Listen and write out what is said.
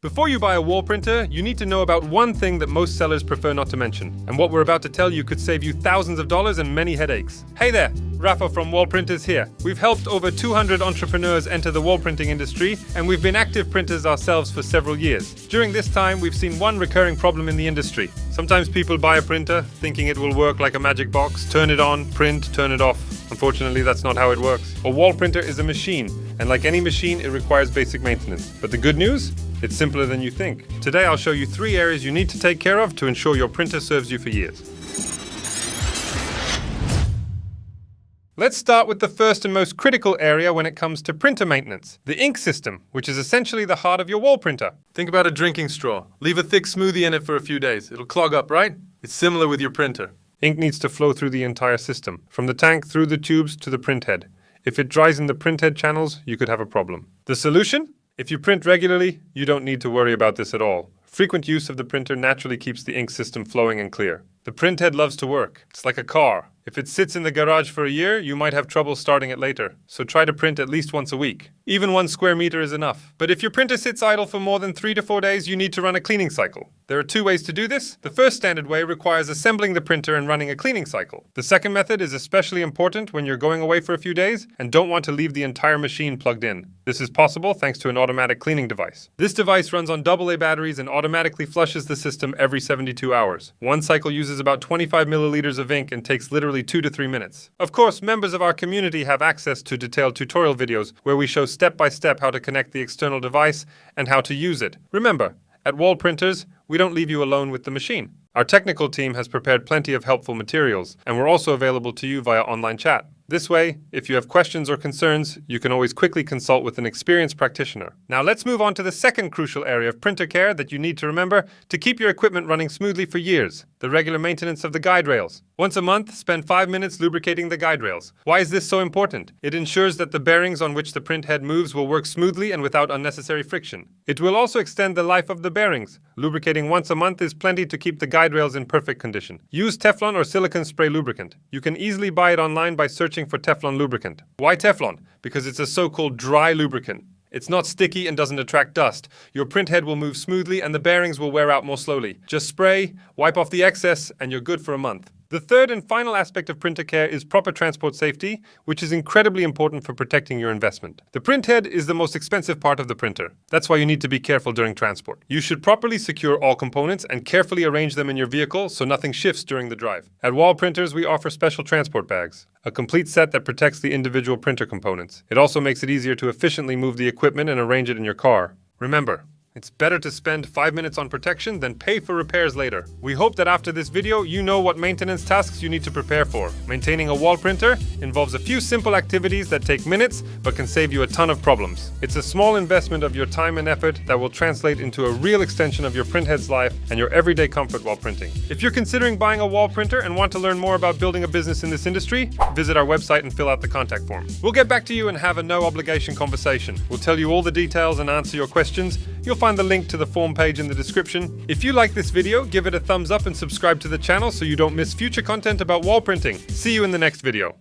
Before you buy a wall printer, you need to know about one thing that most sellers prefer not to mention. And what we're about to tell you could save you thousands of dollars and many headaches. Hey there, Rafa from Wall Printers here. We've helped over 200 entrepreneurs enter the wall printing industry, and we've been active printers ourselves for several years. During this time, we've seen one recurring problem in the industry. Sometimes people buy a printer thinking it will work like a magic box, turn it on, print, turn it off. Unfortunately, that's not how it works. A wall printer is a machine, and like any machine, it requires basic maintenance. But the good news? It's simpler than you think. Today I'll show you 3 areas you need to take care of to ensure your printer serves you for years. Let's start with the first and most critical area when it comes to printer maintenance, the ink system, which is essentially the heart of your wall printer. Think about a drinking straw. Leave a thick smoothie in it for a few days. It'll clog up, right? It's similar with your printer. Ink needs to flow through the entire system, from the tank through the tubes to the printhead. If it dries in the printhead channels, you could have a problem. The solution? If you print regularly, you don't need to worry about this at all. Frequent use of the printer naturally keeps the ink system flowing and clear. The printhead loves to work. It's like a car. If it sits in the garage for a year, you might have trouble starting it later. So try to print at least once a week. Even 1 square meter is enough. But if your printer sits idle for more than 3 to 4 days, you need to run a cleaning cycle. There are 2 ways to do this. The first standard way requires assembling the printer and running a cleaning cycle. The second method is especially important when you're going away for a few days and don't want to leave the entire machine plugged in. This is possible thanks to an automatic cleaning device. This device runs on AA batteries and automatically flushes the system every 72 hours. One cycle uses about 25 milliliters of ink and takes literally 2 to 3 minutes. Of course, members of our community have access to detailed tutorial videos where we show step-by-step how to connect the external device and how to use it. Remember, at Wall Printers, we don't leave you alone with the machine. Our technical team has prepared plenty of helpful materials, and we're also available to you via online chat. This way, if you have questions or concerns, you can always quickly consult with an experienced practitioner. Now let's move on to the second crucial area of printer care that you need to remember to keep your equipment running smoothly for years: the regular maintenance of the guide rails. Once a month, spend 5 minutes lubricating the guide rails. Why is this so important? It ensures that the bearings on which the printhead moves will work smoothly and without unnecessary friction. It will also extend the life of the bearings. Lubricating once a month is plenty to keep the guide rails in perfect condition. Use Teflon or silicone spray lubricant. You can easily buy it online by searching for Teflon lubricant. Why Teflon? Because it's a so-called dry lubricant. It's not sticky and doesn't attract dust. Your printhead will move smoothly and the bearings will wear out more slowly. Just spray, wipe off the excess, and you're good for a month. The third and final aspect of printer care is proper transport safety, which is incredibly important for protecting your investment. The printhead is the most expensive part of the printer. That's why you need to be careful during transport. You should properly secure all components and carefully arrange them in your vehicle so nothing shifts during the drive. At Wall Printers, we offer special transport bags, a complete set that protects the individual printer components. It also makes it easier to efficiently move the equipment and arrange it in your car. Remember, it's better to spend 5 minutes on protection than pay for repairs later. We hope that after this video, you know what maintenance tasks you need to prepare for. Maintaining a wall printer involves a few simple activities that take minutes but can save you a ton of problems. It's a small investment of your time and effort that will translate into a real extension of your printhead's life and your everyday comfort while printing. If you're considering buying a wall printer and want to learn more about building a business in this industry, visit our website and fill out the contact form. We'll get back to you and have a no-obligation conversation. We'll tell you all the details and answer your questions. You'll find the link to the form page in the description. If you like this video, give it a thumbs up and subscribe to the channel so you don't miss future content about wall printing. See you in the next video.